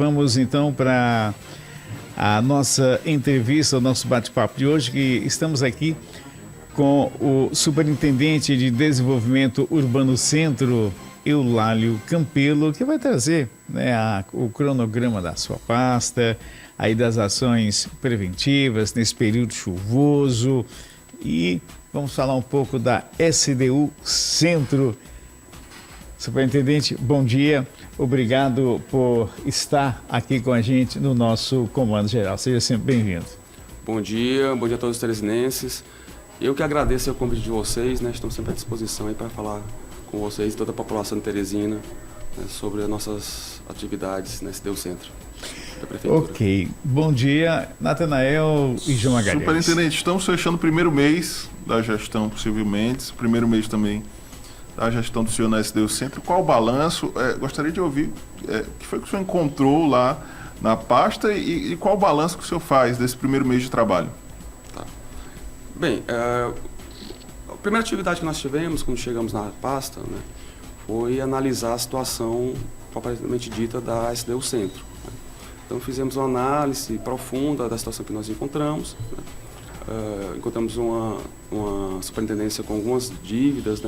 Vamos então para a nossa entrevista, o nosso bate-papo de hoje, que estamos aqui com o Superintendente de Desenvolvimento Urbano Centro, Eulálio Campelo, que vai trazer, o cronograma da sua pasta, aí das ações preventivas nesse período chuvoso, e vamos falar um pouco da SDU Centro. Superintendente, bom dia. Obrigado por estar aqui com a gente no nosso Comando Geral. Seja sempre bem-vindo. Bom dia a todos os teresinenses. Eu que agradeço o convite de vocês, Estamos sempre à disposição aí para falar com vocês e toda a população de Teresina, sobre as nossas atividades na SDU Centro da Prefeitura. Ok. Bom dia, Natanael e João Magalhães. Superintendente, estamos fechando o primeiro mês da gestão, possivelmente, primeiro mês também da gestão do senhor na SDU Centro. Qual o balanço? Gostaria de ouvir o que foi que o senhor encontrou lá na pasta e qual o balanço que o senhor faz desse primeiro mês de trabalho? Tá. Bem, a primeira atividade que nós tivemos quando chegamos na pasta, foi analisar a situação propriamente dita da SDU Centro. Então fizemos uma análise profunda da situação que nós encontramos. Encontramos uma superintendência com algumas dívidas,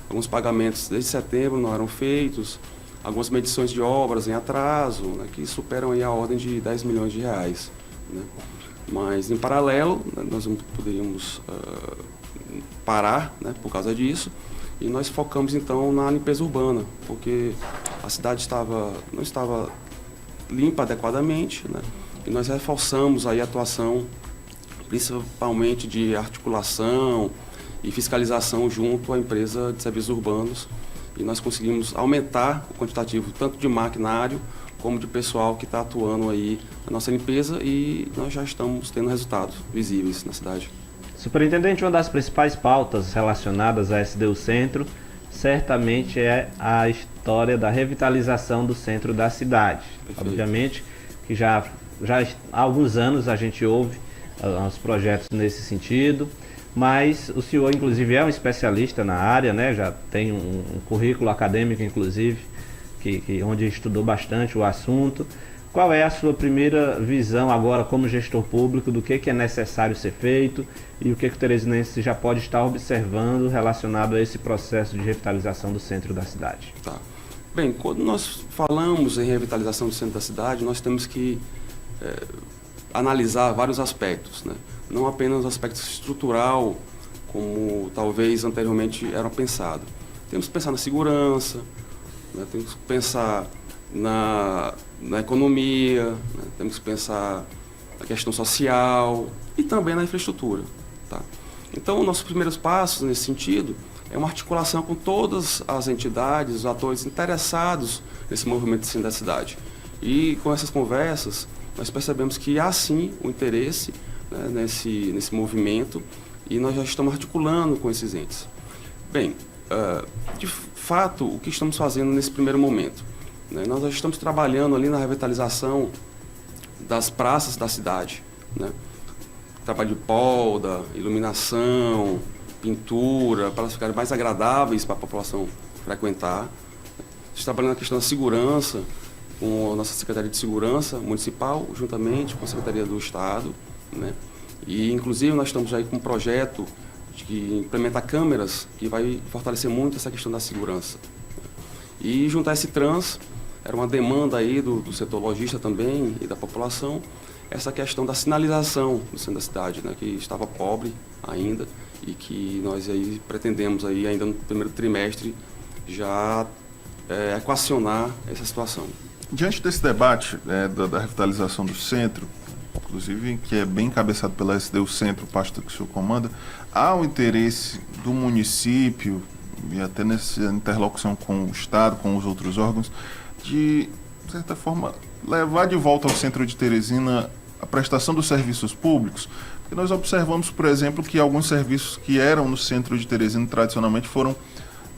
alguns pagamentos desde setembro não eram feitos, algumas medições de obras em atraso, que superam aí a ordem de 10 milhões de reais. Mas, em paralelo, nós não poderíamos parar por causa disso, e nós focamos, então, na limpeza urbana, porque a cidade não estava limpa adequadamente, e nós reforçamos aí a atuação, principalmente de articulação e fiscalização junto à empresa de serviços urbanos, e nós conseguimos aumentar o quantitativo tanto de maquinário como de pessoal que está atuando aí na nossa limpeza, e nós já estamos tendo resultados visíveis na cidade. Superintendente, uma das principais pautas relacionadas à SDU Centro certamente é a história da revitalização do centro da cidade. Perfeito. Obviamente que já há alguns anos a gente ouve os projetos nesse sentido, mas o senhor, inclusive, é um especialista na área, já tem um currículo acadêmico, inclusive, onde estudou bastante o assunto. Qual é a sua primeira visão agora como gestor público do que é necessário ser feito e o que o teresinense já pode estar observando relacionado a esse processo de revitalização do centro da cidade? Tá. Bem, quando nós falamos em revitalização do centro da cidade, nós temos que analisar vários aspectos, não apenas o aspecto estrutural, como talvez anteriormente era pensado. Temos que pensar na segurança, temos que pensar na economia, temos que pensar na questão social e também na infraestrutura. Tá? Então, nossos primeiros passos nesse sentido é uma articulação com todas as entidades, os atores interessados nesse movimento de centro da cidade. E com essas conversas, nós percebemos que há sim o interesse nesse movimento, e nós já estamos articulando com esses entes. Bem, de fato, o que estamos fazendo nesse primeiro momento? Nós já estamos trabalhando ali na revitalização das praças da cidade. Trabalho de polda, iluminação, pintura, para elas ficarem mais agradáveis para a população frequentar. Estamos trabalhando na questão da segurança, com a nossa Secretaria de Segurança Municipal, juntamente com a Secretaria do Estado. E, inclusive, nós estamos aí com um projeto de implementar câmeras que vai fortalecer muito essa questão da segurança. E juntar esse trans, era uma demanda aí do setor lojista também e da população, essa questão da sinalização do centro da cidade, que estava pobre ainda, e que nós aí pretendemos aí, ainda no primeiro trimestre já equacionar essa situação. Diante desse debate da revitalização do centro, inclusive que é bem encabeçado pela SDU Centro, pasta que o senhor comanda, há o interesse do município, e até nessa interlocução com o Estado, com os outros órgãos, de certa forma, levar de volta ao centro de Teresina a prestação dos serviços públicos? Porque nós observamos, por exemplo, que alguns serviços que eram no centro de Teresina tradicionalmente foram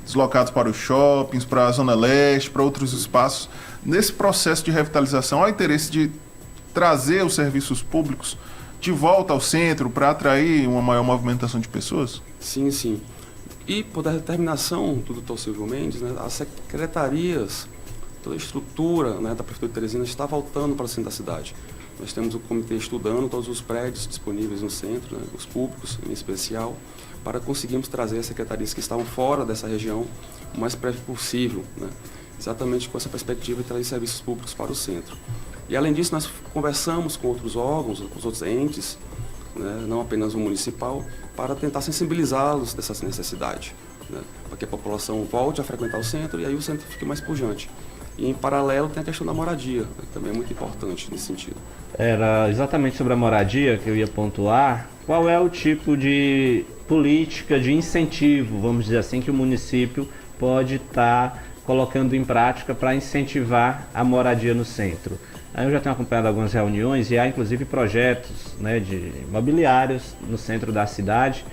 deslocados para os shoppings, para a Zona Leste, para outros espaços. Nesse processo de revitalização, há o interesse de trazer os serviços públicos de volta ao centro para atrair uma maior movimentação de pessoas? Sim, sim. E por determinação do Dr. Silvio Mendes, as secretarias toda a estrutura, né, da Prefeitura de Teresina está voltando para o centro da cidade. Nós temos o comitê estudando todos os prédios disponíveis no centro, né, os públicos em especial, para conseguirmos trazer as secretarias que estavam fora dessa região o mais breve possível, né, exatamente com essa perspectiva de trazer serviços públicos para o centro. E além disso, nós conversamos com outros órgãos, com os outros entes, né, não apenas o municipal, para tentar sensibilizá-los dessa necessidade, né, para que a população volte a frequentar o centro e aí o centro fique mais pujante. E em paralelo tem a questão da moradia, né, que também é muito importante nesse sentido. Era exatamente sobre a moradia que eu ia pontuar. Qual é o tipo de política de incentivo, vamos dizer assim, que o município pode estar colocando em prática para incentivar a moradia no centro? Aí eu já tenho acompanhado algumas reuniões e há inclusive projetos, né, de imobiliários no centro da cidade,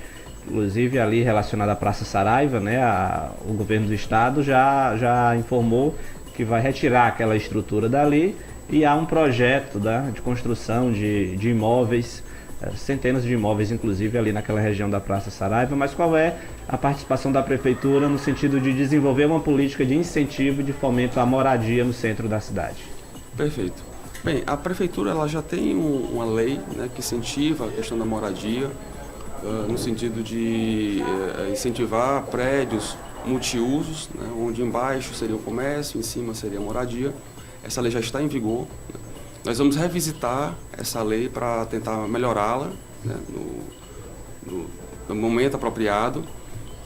inclusive ali relacionado à Praça Saraiva, né, o governo do estado já informou que vai retirar aquela estrutura dali e há um projeto, né, de construção de imóveis, centenas de imóveis inclusive ali naquela região da Praça Saraiva. Mas qual é a participação da prefeitura no sentido de desenvolver uma política de incentivo de fomento à moradia no centro da cidade? Perfeito. Bem, a prefeitura ela já tem uma lei, né, que incentiva a questão da moradia, no sentido de incentivar prédios multiusos, né, onde embaixo seria o comércio, em cima seria a moradia. Essa lei já está em vigor, né. Nós vamos revisitar essa lei para tentar melhorá-la, né, no momento apropriado.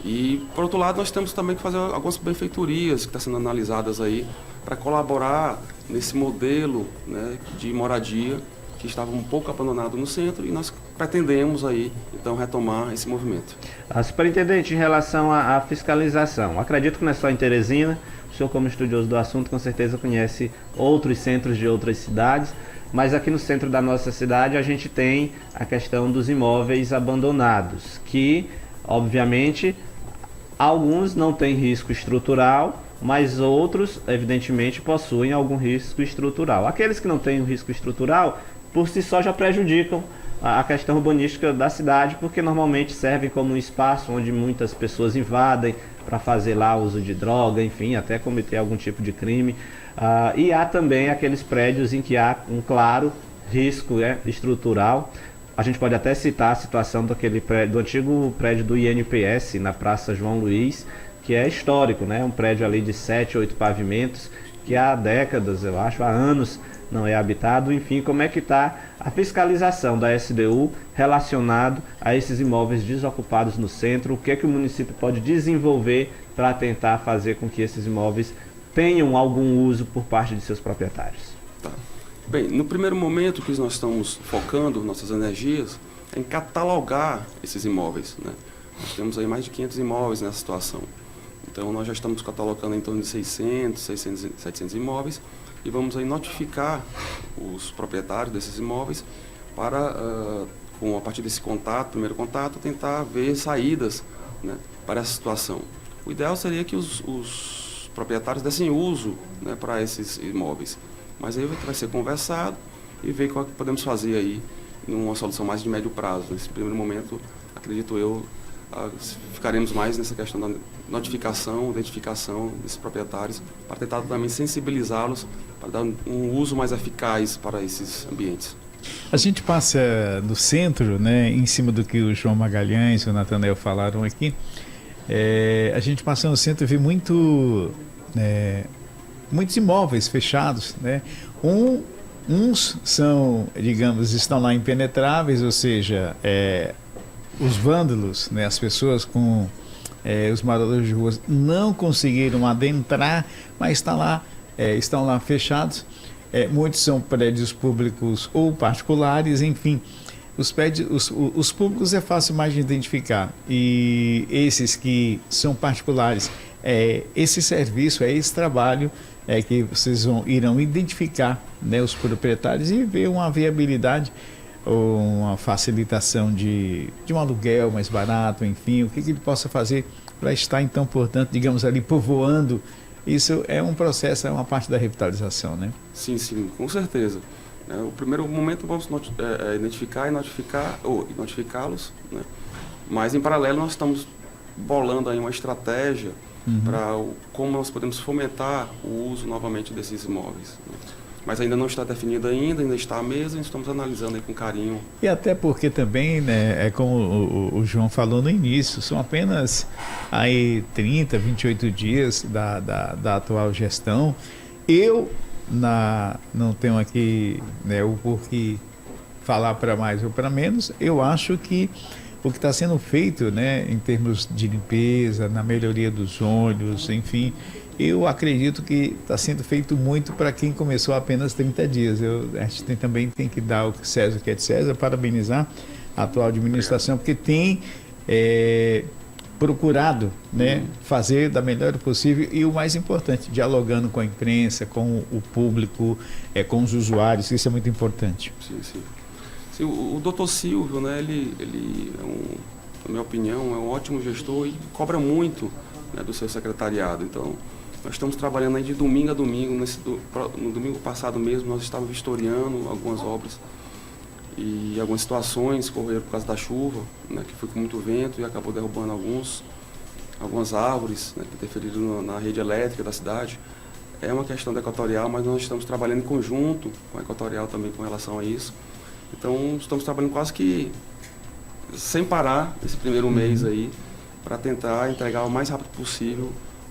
E, por outro lado, nós temos também que fazer algumas benfeitorias que estão sendo analisadas aí para colaborar nesse modelo, né, de moradia que estava um pouco abandonado no centro e nós pretendemos aí, então, retomar esse movimento. Superintendente, em relação à fiscalização, acredito que não é só em Teresina, o senhor como estudioso do assunto com certeza conhece outros centros de outras cidades, mas aqui no centro da nossa cidade a gente tem a questão dos imóveis abandonados, que, obviamente, alguns não têm risco estrutural, mas outros, evidentemente, possuem algum risco estrutural. Aqueles que não têm o risco estrutural, por si só já prejudicam a questão urbanística da cidade, porque normalmente servem como um espaço onde muitas pessoas invadem para fazer lá uso de droga, enfim, até cometer algum tipo de crime. E há também aqueles prédios em que há um claro risco estrutural. A gente pode até citar a situação do antigo prédio do INPS na Praça João Luiz, que é histórico, né? Um prédio ali de 7, 8 pavimentos, que há décadas, eu acho, há anos, não é habitado. Enfim, como é que está a fiscalização da SDU relacionado a esses imóveis desocupados no centro? O que é que o município pode desenvolver para tentar fazer com que esses imóveis tenham algum uso por parte de seus proprietários? Tá. Bem, no primeiro momento que nós estamos focando nossas energias é em catalogar esses imóveis, né? Nós temos aí mais de 500 imóveis nessa situação. Então, nós já estamos catalogando em torno de 700 imóveis e vamos aí notificar os proprietários desses imóveis para, a partir desse primeiro contato, tentar ver saídas, né, para essa situação. O ideal seria que os proprietários dessem uso, né, para esses imóveis. Mas aí vai ser conversado e ver qual que podemos fazer aí numa solução mais de médio prazo. Nesse primeiro momento, acredito eu, ficaremos mais nessa questão da notificação, identificação desses proprietários, para tentar também sensibilizá-los, para dar um uso mais eficaz para esses ambientes. A gente passa no centro, né, em cima do que o João Magalhães e o Natanael falaram aqui, a gente passa no centro e vê muitos imóveis fechados, né? Uns são, digamos, estão lá impenetráveis, ou seja, os vândalos, né, as pessoas com os moradores de ruas não conseguiram adentrar, mas estão lá fechados. Muitos são prédios públicos ou particulares, enfim. Os públicos é fácil mais de identificar, e esses que são particulares, esse serviço, esse trabalho que vocês irão identificar, né, os proprietários e ver uma viabilidade ou uma facilitação de um aluguel mais barato, enfim, o que ele possa fazer para estar, então, portanto, digamos ali, povoando. Isso é um processo, é uma parte da revitalização, né? Sim, com certeza. O primeiro momento vamos identificar e notificá-los, né? Mas, em paralelo, nós estamos bolando aí uma estratégia para como nós podemos fomentar o uso novamente desses imóveis, né? Mas ainda não está definido ainda está à mesa, estamos analisando aí com carinho. E até porque também, né, é como o João falou no início, são apenas aí 30, 28 dias da atual gestão. Eu não tenho aqui, né, o porquê falar para mais ou para menos. Eu acho que o que está sendo feito, né, em termos de limpeza, na melhoria dos ônibus, enfim, eu acredito que está sendo feito muito para quem começou há apenas 30 dias. A gente também tem que dar o César que é de César, parabenizar a atual administração, porque tem procurado, né, fazer da melhor possível e o mais importante, dialogando com a imprensa, com o público, com os usuários, isso é muito importante. Sim. O doutor Silvio, né, ele na minha opinião, é um ótimo gestor e cobra muito, né, do seu secretariado. Então, nós estamos trabalhando aí de domingo a domingo. No domingo passado mesmo, nós estávamos vistoriando algumas obras e algumas situações que ocorreram por causa da chuva, né, que foi com muito vento e acabou derrubando algumas árvores, né, que interferiram na rede elétrica da cidade. É uma questão da Equatorial, mas nós estamos trabalhando em conjunto com a Equatorial também com relação a isso. Então, estamos trabalhando quase que sem parar esse primeiro mês aí, para tentar entregar o mais rápido possível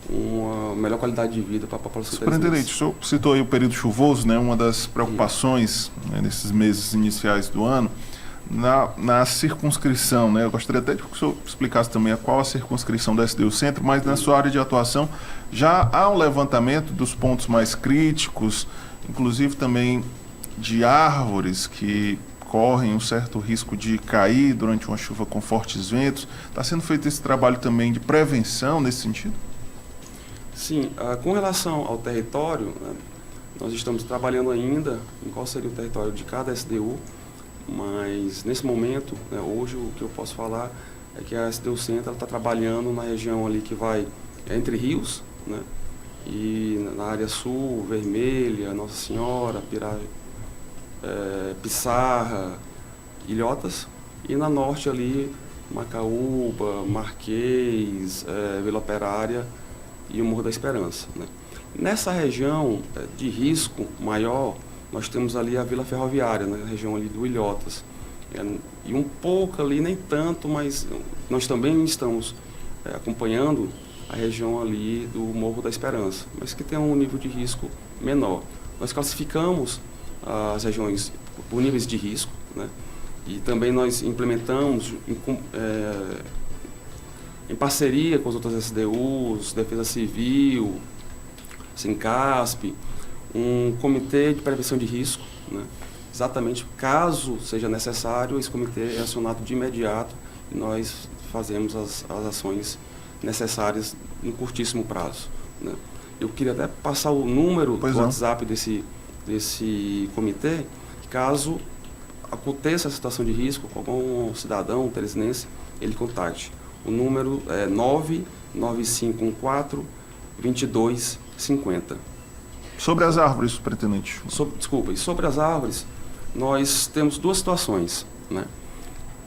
uma melhor qualidade de vida para a população. Superintendente, o senhor citou aí o período chuvoso, né? Uma das preocupações, né, nesses meses iniciais do ano, na circunscrição, né? Eu gostaria até de que o senhor explicasse também qual a circunscrição da SDU Centro, mas na sua área de atuação já há um levantamento dos pontos mais críticos, inclusive também de árvores que correm um certo risco de cair durante uma chuva com fortes ventos. Está sendo feito esse trabalho também de prevenção nesse sentido? Sim, com relação ao território, né, nós estamos trabalhando ainda em qual seria o território de cada SDU, mas nesse momento, né, hoje o que eu posso falar é que a SDU Centro está trabalhando na região ali que vai entre rios, né, e na área sul, Vermelha, Nossa Senhora, Pissarra, Ilhotas, e na norte ali Macaúba, Marquês, Vila Operária e o Morro da Esperança, né. Nessa região de risco maior, nós temos ali a Vila Ferroviária, na região ali do Ilhotas, e um pouco ali, nem tanto, mas nós também estamos acompanhando a região ali do Morro da Esperança, mas que tem um nível de risco menor. Nós classificamos as regiões por níveis de risco, né? E também nós implementamos em parceria com as outras SDUs, Defesa Civil, Sincasp, um comitê de prevenção de risco, né? Exatamente, caso seja necessário, esse comitê é acionado de imediato e nós fazemos as ações necessárias em curtíssimo prazo, né? Eu queria até passar o número do WhatsApp desse comitê, caso aconteça a situação de risco com algum cidadão teresinense, ele contacte. O número é 99514-2250. Sobre as árvores, superintendente. Sobre as árvores, nós temos duas situações, né?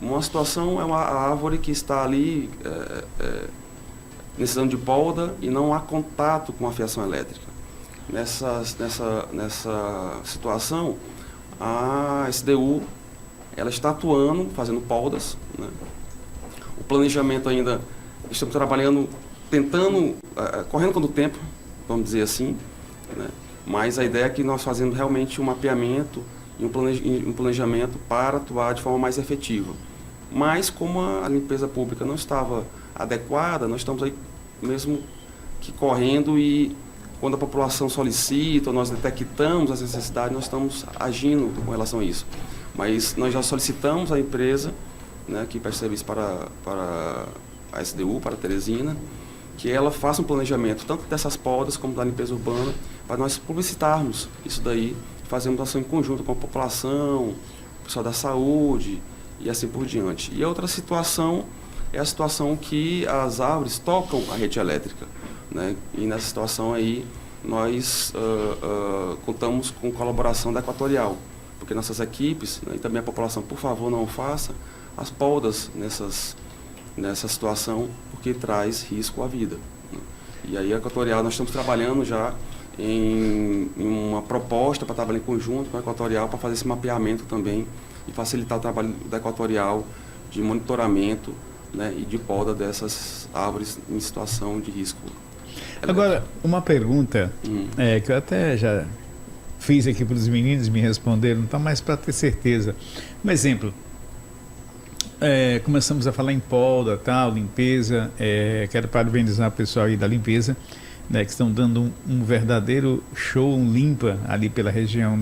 Uma situação é uma árvore que está ali necessitando de poda e não há contato com a fiação elétrica. Nessa situação, a SDU ela está atuando, fazendo podas, né? O planejamento ainda, estamos trabalhando, tentando, correndo contra o tempo, vamos dizer assim, né? Mas a ideia é que nós fazemos realmente um mapeamento e um planejamento para atuar de forma mais efetiva. Mas como a limpeza pública não estava adequada, nós estamos aí mesmo que correndo e quando a população solicita, nós detectamos as necessidades, nós estamos agindo com relação a isso. Mas nós já solicitamos à empresa, né, que presta serviço para a SDU, para a Teresina, que ela faça um planejamento tanto dessas podas como da limpeza urbana, para nós publicitarmos isso daí, fazermos ação em conjunto com a população, o pessoal da saúde e assim por diante. E a outra situação é a situação que as árvores tocam a rede elétrica, né? E nessa situação aí nós contamos com colaboração da Equatorial, porque nossas equipes, né, e também a população, por favor, não faça as podas nessa situação, porque traz risco à vida, né? E aí a Equatorial, nós estamos trabalhando já em uma proposta para trabalhar em conjunto com a Equatorial para fazer esse mapeamento também e facilitar o trabalho da Equatorial de monitoramento, né, e de poda dessas árvores em situação de risco. Agora, uma pergunta que eu até já fiz aqui para os meninos, me responderam, então, mas para ter certeza. Um exemplo, começamos a falar em poda, tal, limpeza, quero parabenizar o pessoal aí da limpeza, né, que estão dando um verdadeiro show, um limpa ali pela região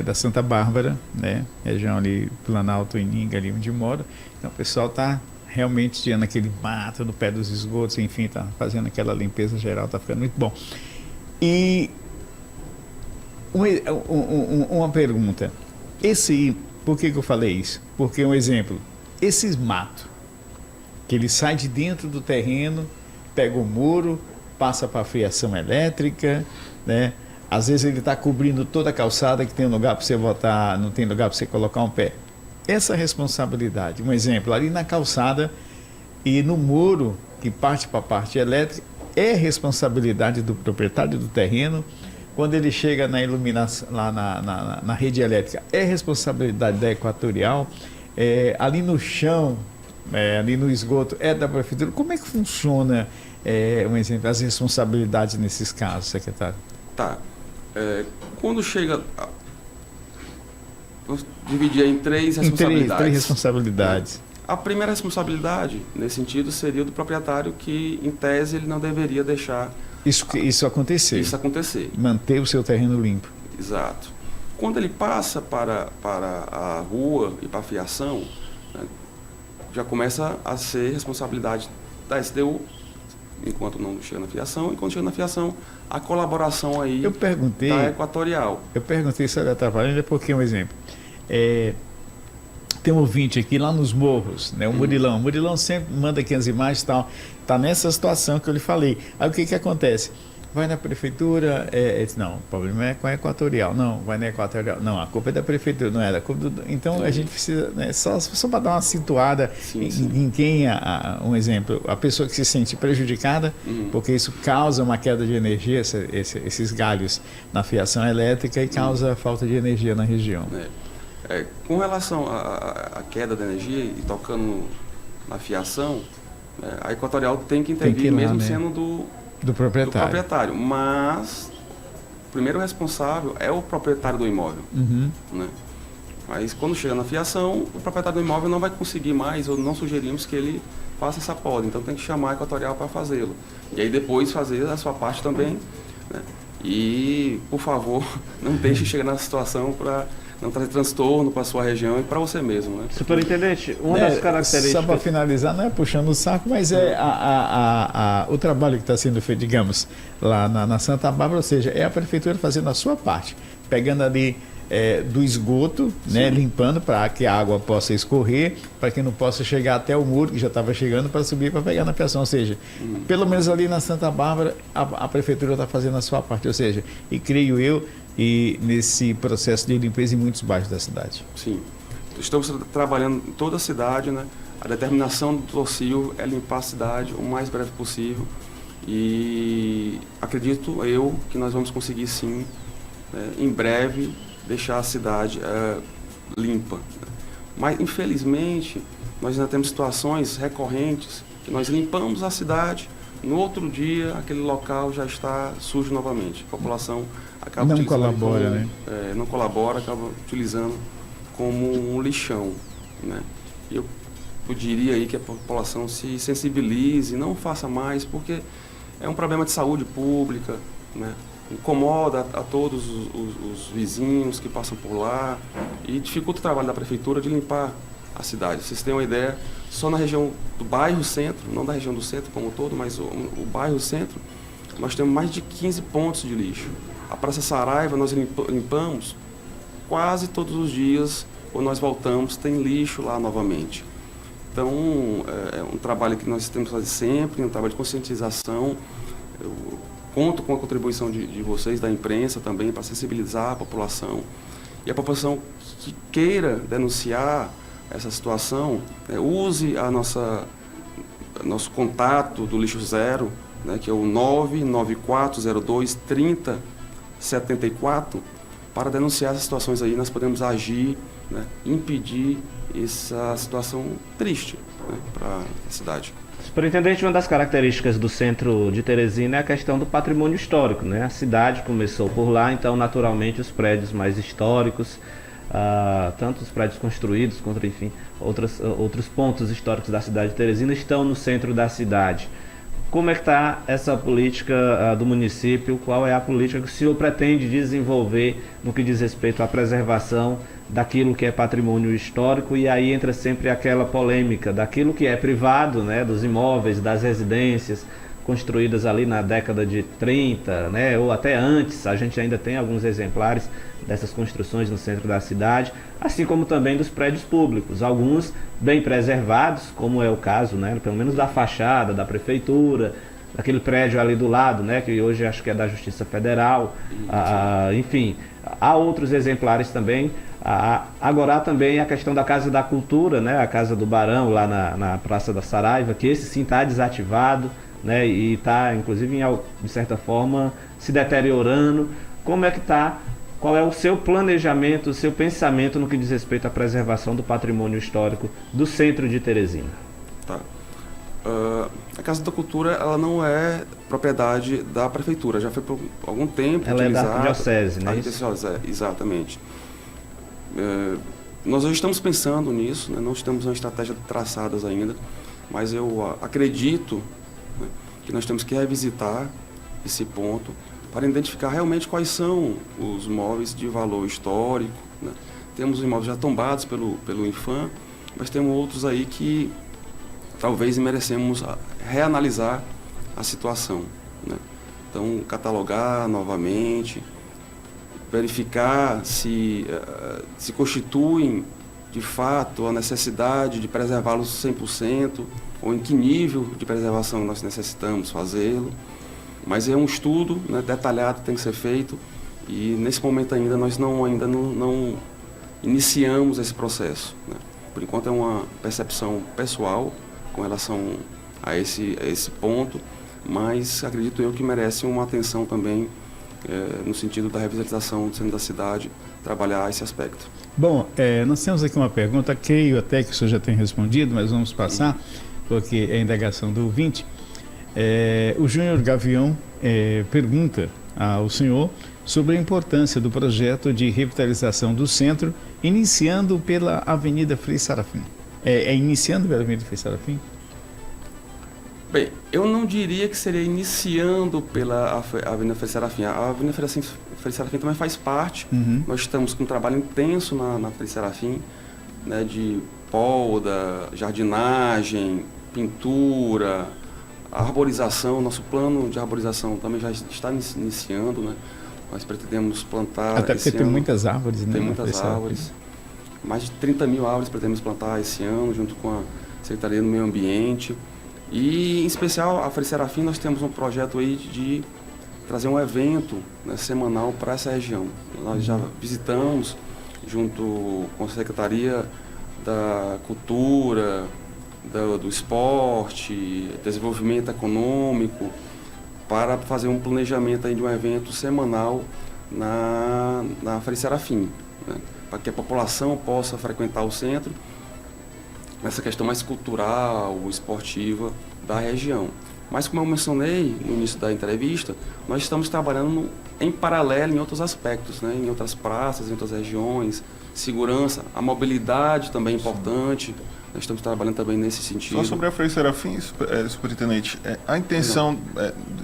da Santa Bárbara, né, região ali, Planalto, Ininga, ali onde moro. Então o pessoal está realmente tirando aquele mato no pé dos esgotos, enfim, está fazendo aquela limpeza geral, está ficando muito bom. E uma pergunta, por que eu falei isso? Porque, um exemplo, esses matos, que ele sai de dentro do terreno, pega o muro, passa para a fiação elétrica, né? Às vezes ele está cobrindo toda a calçada que tem um lugar para você botar, não tem lugar para você colocar um pé. Essa responsabilidade, um exemplo, ali na calçada e no muro que parte para a parte elétrica, é responsabilidade do proprietário do terreno. Quando ele chega na iluminação, lá na rede elétrica, é responsabilidade da Equatorial. Ali no chão, ali no esgoto, é da prefeitura. Como é que funciona, um exemplo, as responsabilidades nesses casos, secretário? Tá. Quando chega... Vou dividir em três responsabilidades. Três responsabilidades. A primeira responsabilidade, nesse sentido, seria do proprietário que, em tese, ele não deveria deixar isso acontecer. Manter o seu terreno limpo. Exato. Quando ele passa para a rua e para a fiação, né, já começa a ser responsabilidade da SDU, enquanto não chega na fiação, e quando chega na fiação, a colaboração aí da Equatorial. Eu perguntei se ela está valendo, porque, um exemplo, tem um ouvinte aqui lá nos morros, né, o Murilão. O Murilão sempre manda aqui as imagens e tal. Está nessa situação que eu lhe falei. Aí o que que vai na prefeitura, não, o problema é com a Equatorial. Não, vai na Equatorial. Não, a culpa é da prefeitura, não é da culpa do... Então a gente precisa, né, só para dar uma situada em quem, um exemplo, a pessoa que se sente prejudicada, porque isso causa uma queda de energia, esses galhos na fiação elétrica, e causa falta de energia na região. Com relação à queda de energia e tocando na fiação, a Equatorial tem que intervir, mesmo sendo do proprietário. Mas o primeiro responsável é o proprietário do imóvel. Né? Mas quando chega na fiação, o proprietário do imóvel não vai conseguir mais, ou não sugerimos que ele faça essa poda. Então tem que chamar a Equatorial para fazê-lo. E aí depois fazer a sua parte também. Né? E, por favor, não deixe chegar nessa situação para não trazer transtorno para a sua região e para você mesmo, né? Superintendente, uma das características... Só para finalizar, não é puxando o saco, mas o trabalho que está sendo feito, digamos, lá na Santa Bárbara, ou seja, é a prefeitura fazendo a sua parte, pegando ali do esgoto, né, limpando para que a água possa escorrer, para que não possa chegar até o muro, que já estava chegando, para subir para pegar na fiação. Ou seja, pelo menos ali na Santa Bárbara, a prefeitura está fazendo a sua parte, ou seja, e creio eu, e nesse processo de limpeza em muitos bairros da cidade. Sim. Estamos trabalhando em toda a cidade, né? A determinação do Dr. Silvio é limpar a cidade o mais breve possível, e acredito eu que nós vamos conseguir sim, em breve, deixar a cidade limpa. Mas, infelizmente, nós ainda temos situações recorrentes que nós limpamos a cidade, no outro dia aquele local já está sujo novamente. A população acaba não colabora, né? Não colabora, acaba utilizando como um lixão, né? E eu diria aí que a população se sensibilize, não faça mais, porque é um problema de saúde pública, né? Incomoda a todos os vizinhos que passam por lá e dificulta o trabalho da prefeitura de limpar a cidade. Vocês têm uma ideia, só na região do bairro centro, não da região do centro como um todo, mas o bairro centro, nós temos mais de 15 pontos de lixo. A Praça Saraiva nós limpamos quase todos os dias, quando nós voltamos tem lixo lá novamente. Então é um trabalho que nós temos que fazer sempre, um trabalho de conscientização. Eu conto com a contribuição de vocês, da imprensa também, para sensibilizar a população. E a população que queira denunciar essa situação, use nosso contato do Lixo Zero, né, que é o 99402-3074, para denunciar essas situações aí. Nós podemos agir, né, impedir essa situação triste, né, para a cidade. Superintendente, uma das características do centro de Teresina é a questão do patrimônio histórico, né? A cidade começou por lá, então naturalmente os prédios mais históricos, tanto os prédios construídos quanto, enfim, outros pontos históricos da cidade de Teresina estão no centro da cidade. Como é que está essa política do município? Qual é a política que o senhor pretende desenvolver no que diz respeito à preservação daquilo que é patrimônio histórico? E aí entra sempre aquela polêmica daquilo que é privado, né, dos imóveis, das residências construídas ali na década de 30, né, ou até antes. A gente ainda tem alguns exemplares dessas construções no centro da cidade, assim como também dos prédios públicos, alguns bem preservados, como é o caso, né, pelo menos da fachada da prefeitura, daquele prédio ali do lado, né, que hoje acho que é da Justiça Federal, enfim, há outros exemplares também. Agora também a questão da Casa da Cultura, né, a Casa do Barão, lá na Praça da Saraiva, que esse sim está desativado, né, e está, inclusive, de certa forma, se deteriorando. Como é que está? Qual é o seu planejamento, o seu pensamento no que diz respeito à preservação do patrimônio histórico do centro de Teresina? Tá. A Casa da Cultura, ela não é propriedade da prefeitura, já foi por algum tempo ela utilizada. É da diocese, né? Exatamente. Nós já estamos pensando nisso, né? Não temos uma estratégia traçadas ainda, mas eu acredito, né, que nós temos que revisitar esse ponto para identificar realmente quais são os imóveis de valor histórico, né? Temos imóveis já tombados pelo Infam, mas temos outros aí que talvez merecemos reanalisar a situação, né? Então, catalogar novamente, verificar se constituem de fato a necessidade de preservá-los 100% ou em que nível de preservação nós necessitamos fazê-lo. Mas é um estudo, né, detalhado que tem que ser feito, e nesse momento ainda nós ainda não iniciamos esse processo, né? Por enquanto é uma percepção pessoal com relação a esse ponto, mas acredito eu que merece uma atenção também no sentido da revitalização do centro da cidade, trabalhar esse aspecto. Bom, nós temos aqui uma pergunta, creio até que o senhor já tem respondido, mas vamos passar, porque é a indagação do ouvinte. O Júnior Gavião pergunta ao senhor sobre a importância do projeto de revitalização do centro, iniciando pela Avenida Frei Serafim. Iniciando pela Avenida Frei Serafim? Bem, eu não diria que seria iniciando pela Avenida Frei Serafim. A Avenida Frei Serafim também faz parte. Uhum. Nós estamos com um trabalho intenso na Frei Serafim, né, de poda, jardinagem, pintura, arborização. Nosso plano de arborização também já está iniciando, né? Nós pretendemos plantar. Até porque tem muitas árvores, né? Tem muitas árvores. Mais de 30 mil árvores pretendemos plantar esse ano, junto com a Secretaria do Meio Ambiente. E, em especial, a Frei Serafim, nós temos um projeto aí de trazer um evento, né, semanal para essa região. Nós já visitamos, junto com a Secretaria da Cultura, do Esporte, Desenvolvimento Econômico, para fazer um planejamento aí de um evento semanal na Frei Serafim, né, para que a população possa frequentar o centro, essa questão mais cultural, esportiva da região. Mas, como eu mencionei no início da entrevista, nós estamos trabalhando em paralelo em outros aspectos, né? Em outras praças, em outras regiões, segurança, a mobilidade também é importante. Nós estamos trabalhando também nesse sentido. Só sobre a Frei Serafim, superintendente, a intenção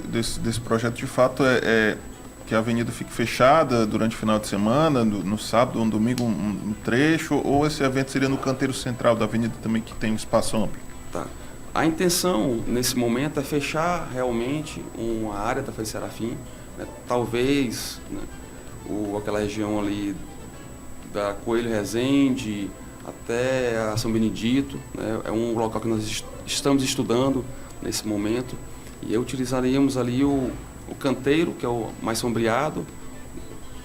desse projeto de fato é que a avenida fique fechada durante o final de semana, no sábado ou no domingo, um trecho, ou esse evento seria no canteiro central da avenida também, que tem um espaço amplo? Tá. A intenção, nesse momento, é fechar realmente uma área da Frei Serafim, né? Talvez, né, aquela região ali da Coelho Rezende até a São Benedito, né? É um local que nós estamos estudando nesse momento, e utilizaríamos ali o canteiro, que é o mais sombreado,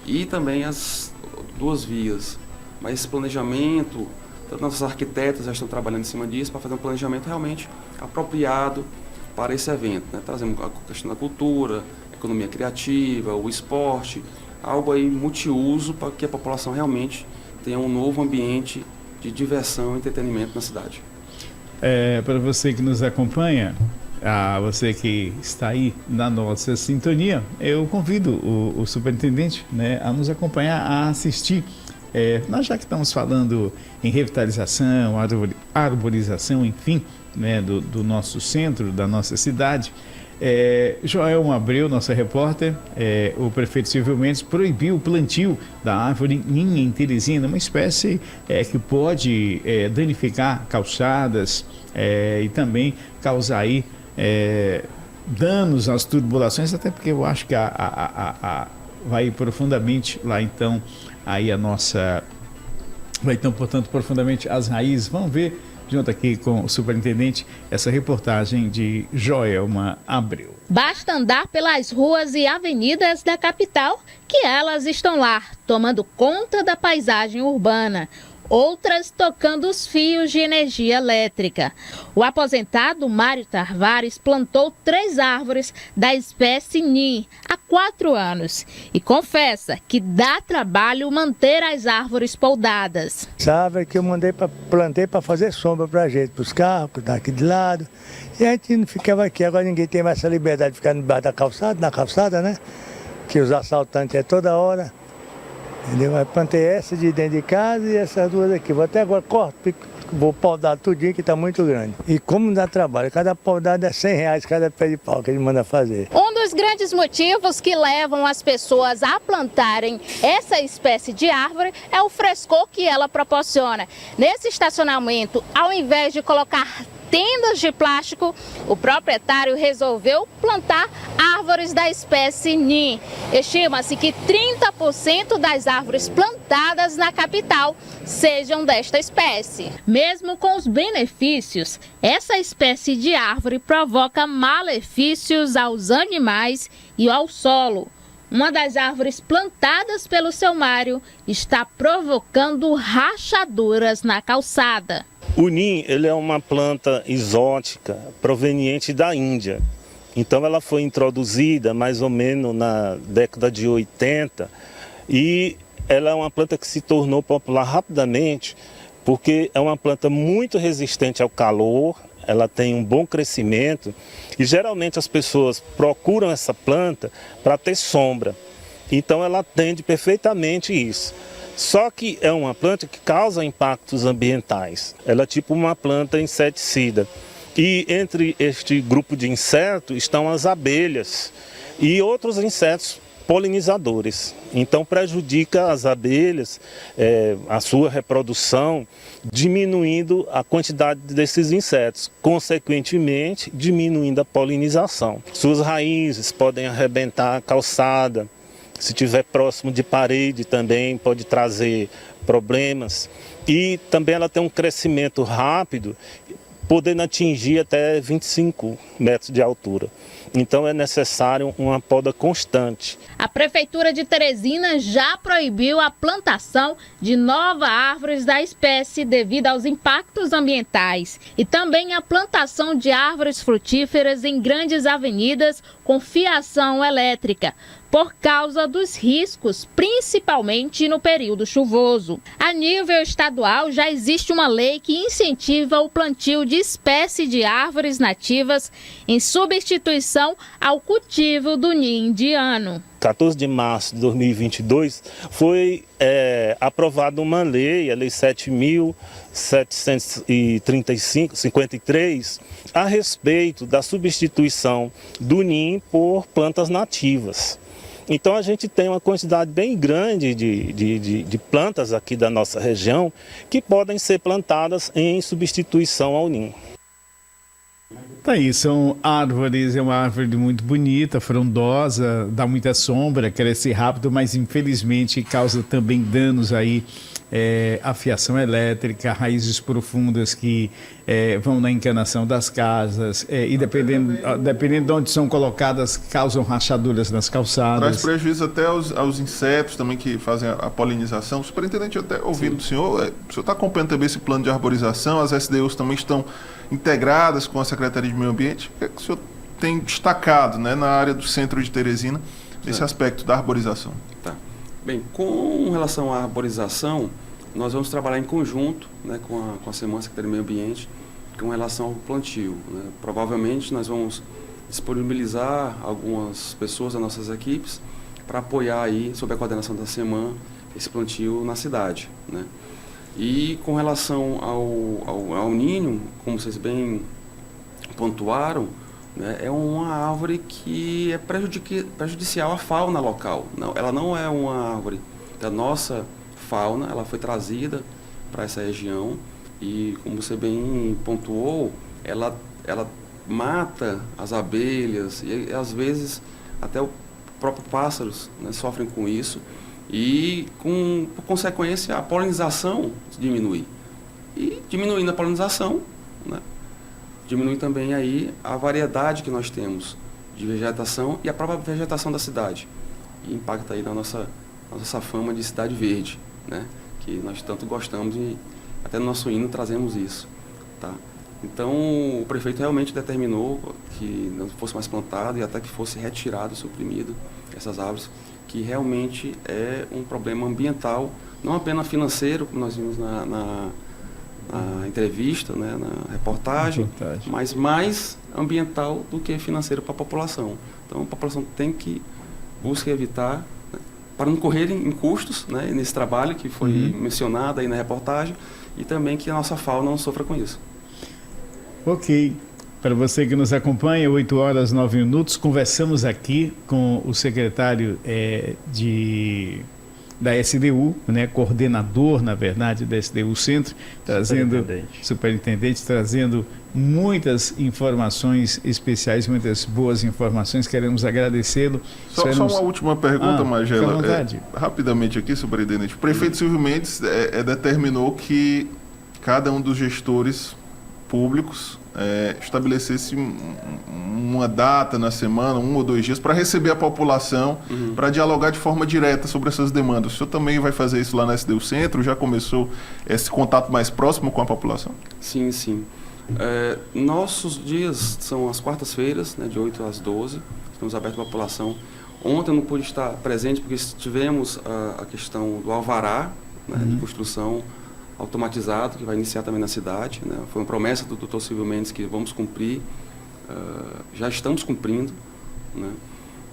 e também as duas vias. Mas esse planejamento, todos nossos arquitetos já estão trabalhando em cima disso para fazer um planejamento realmente apropriado para esse evento, né? Trazemos a questão da cultura, economia criativa, o esporte, algo aí multiuso para que a população realmente tenha um novo ambiente de diversão e entretenimento na cidade. Para você que nos acompanha, você que está aí na nossa sintonia, eu convido o superintendente, né, a nos acompanhar, a assistir. Nós já que estamos falando em revitalização, arborização, enfim, né, do nosso centro, da nossa cidade, Joelma Abreu, nossa repórter, o prefeito Silvio Mendes proibiu o plantio da árvore ninha em Teresina, uma espécie que pode danificar calçadas e também causar aí danos às tubulações, até porque eu acho que vai profundamente lá então aí vai então portanto profundamente as raízes. Vamos ver junto aqui com o superintendente essa reportagem de Joelma Abreu. Basta andar pelas ruas e avenidas da capital que elas estão lá, tomando conta da paisagem urbana. Outras tocando os fios de energia elétrica. O aposentado Mário Tavares plantou 3 árvores da espécie NIM há 4 anos e confessa que dá trabalho manter as árvores podada,s Essa árvore que eu plantei para fazer sombra para a gente, para os carros que estão aqui de lado. E a gente não ficava aqui, agora ninguém tem mais essa liberdade de ficar debaixo da calçada, na calçada, né? Que os assaltantes toda hora. Entendeu? Eu plantei essa de dentro de casa e essas 2 aqui. Vou até agora vou podar tudinho que está muito grande. E como dá trabalho, cada podada é R$100 cada pé de pau que ele manda fazer. Um dos grandes motivos que levam as pessoas a plantarem essa espécie de árvore é o frescor que ela proporciona. Nesse estacionamento, ao invés de colocar tendas de plástico, o proprietário resolveu plantar árvores da espécie NIM. Estima-se que 30% das árvores plantadas na capital sejam desta espécie. Mesmo com os benefícios, essa espécie de árvore provoca malefícios aos animais e ao solo. Uma das árvores plantadas pelo seu Mário está provocando rachaduras na calçada. O NIM, ele é uma planta exótica proveniente da Índia. Então ela foi introduzida mais ou menos na década de 80 e ela é uma planta que se tornou popular rapidamente porque é uma planta muito resistente ao calor, ela tem um bom crescimento e geralmente as pessoas procuram essa planta para ter sombra. Então ela atende perfeitamente isso. Só que é uma planta que causa impactos ambientais. Ela é tipo uma planta inseticida. E entre este grupo de insetos estão as abelhas e outros insetos polinizadores. Então prejudica as abelhas, a sua reprodução, diminuindo a quantidade desses insetos, consequentemente diminuindo a polinização. Suas raízes podem arrebentar a calçada. Se estiver próximo de parede também pode trazer problemas. E também ela tem um crescimento rápido, podendo atingir até 25 metros de altura. Então é necessário uma poda constante. A Prefeitura de Teresina já proibiu a plantação de novas árvores da espécie devido aos impactos ambientais e também a plantação de árvores frutíferas em grandes avenidas com fiação elétrica, por causa dos riscos, principalmente no período chuvoso. A nível estadual, já existe uma lei que incentiva o plantio de espécies de árvores nativas em substituição ao cultivo do ninho indiano. 14 de março de 2022, foi aprovada uma lei, a Lei 7.753, a respeito da substituição do ninho por plantas nativas. Então a gente tem uma quantidade bem grande de plantas aqui da nossa região que podem ser plantadas em substituição ao ninho. Tá aí, são árvores, é uma árvore muito bonita, frondosa, dá muita sombra, cresce rápido, mas infelizmente causa também danos aí a fiação elétrica, raízes profundas que vão na encanação das casas e dependendo de onde são colocadas, causam rachaduras nas Traz calçadas. prejuízo até aos insetos também que fazem a polinização. Superintendente, até ouvindo do senhor, o senhor está acompanhando também esse plano de arborização, as SDUs também estão integradas com a Secretaria de Meio Ambiente. O que é que o senhor tem destacado, né, na área do centro de Teresina, nesse aspecto da arborização? Tá. Bem, com relação à arborização, nós vamos trabalhar em conjunto, né, com a Semana Secretaria do Meio Ambiente com relação ao plantio, né. Provavelmente nós vamos disponibilizar algumas pessoas das nossas equipes para apoiar aí, sob a coordenação da Semana, esse plantio na cidade, né. E com relação ao ninho, como vocês bem pontuaram, né, é uma árvore que é prejudicial à fauna local. Não, ela não é uma árvore da nossa fauna, ela foi trazida para essa região e, como você bem pontuou, ela mata as abelhas e às vezes até os próprios pássaros, né, sofrem com isso e, por consequência, a polinização diminui. E diminuindo a polinização, né, diminui também aí a variedade que nós temos de vegetação e a própria vegetação da cidade. E impacta aí na nossa fama de cidade verde, né? Que nós tanto gostamos e até no nosso hino trazemos isso, tá? Então o prefeito realmente determinou que não fosse mais plantado e até que fosse retirado, suprimido essas árvores, que realmente é um problema ambiental, não apenas financeiro, como nós vimos na entrevista, né, na reportagem, mas mais ambiental do que financeiro para a população. Então a população tem que buscar evitar, né, para não correr em custos, né, nesse trabalho que foi mencionado aí na reportagem, e também que a nossa fauna não sofra com isso. Ok. Para você que nos acompanha, 8h09, conversamos aqui com o secretário da SDU, né, coordenador, na verdade, da SDU Centro, superintendente, trazendo muitas informações especiais, muitas boas informações. Queremos agradecê-lo. Só uma última pergunta, Magela. Fica à vontade. Rapidamente aqui, superintendente. O prefeito Silvio Mendes determinou que cada um dos gestores públicos estabelecesse uma data na semana, 1 ou 2 dias, para receber a população, para dialogar de forma direta sobre essas demandas. O senhor também vai fazer isso lá na SDU Centro? Já começou esse contato mais próximo com a população? Sim, sim. Nossos dias são as quartas-feiras, né, de 8 às 12. Estamos abertos à população. Ontem eu não pude estar presente porque tivemos a questão do alvará, né, de construção automatizado, que vai iniciar também na cidade, né? Foi uma promessa do Dr. Silvio Mendes que vamos cumprir, já estamos cumprindo, né?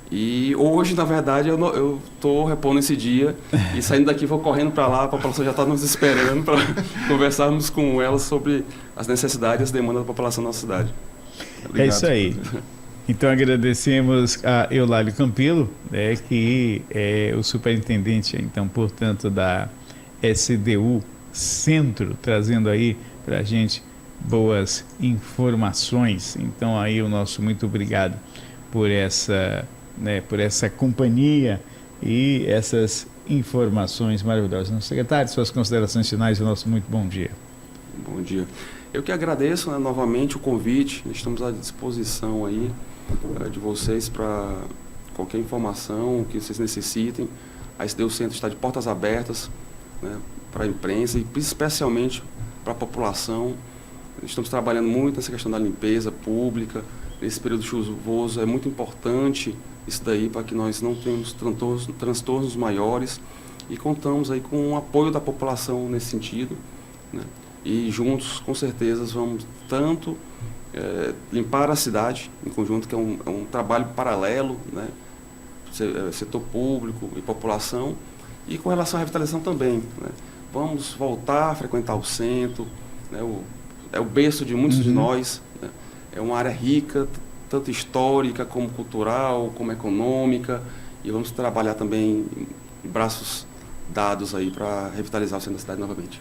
E hoje, na verdade, eu estou repondo esse dia e saindo daqui vou correndo para lá, a população já está nos esperando para conversarmos com ela sobre as necessidades e as demandas da população da nossa cidade. Obrigado. É isso aí. Então agradecemos a Eulálio Campelo, que é o superintendente, então, portanto, da SDU Centro, trazendo aí para a gente boas informações. Então aí o nosso muito obrigado por essa companhia e essas informações maravilhosas. Secretário, suas considerações finais e o nosso muito bom dia. Bom dia. Eu que agradeço, né, novamente o convite. Estamos à disposição aí de vocês para qualquer informação que vocês necessitem. A SDU Centro está de portas abertas, né, para a imprensa e especialmente para a população. Estamos trabalhando muito nessa questão da limpeza pública. Nesse período chuvoso é muito importante isso daí para que nós não tenhamos transtornos maiores e contamos aí com o apoio da população nesse sentido, né? E juntos, com certeza, vamos tanto limpar a cidade em conjunto, que é um trabalho paralelo, né? Setor público e população, e com relação à revitalização também, né? Vamos voltar a frequentar o centro, né? É o berço de muitos de nós, né? É uma área rica, tanto histórica como cultural, como econômica, e vamos trabalhar também em braços dados aí para revitalizar o centro da cidade novamente.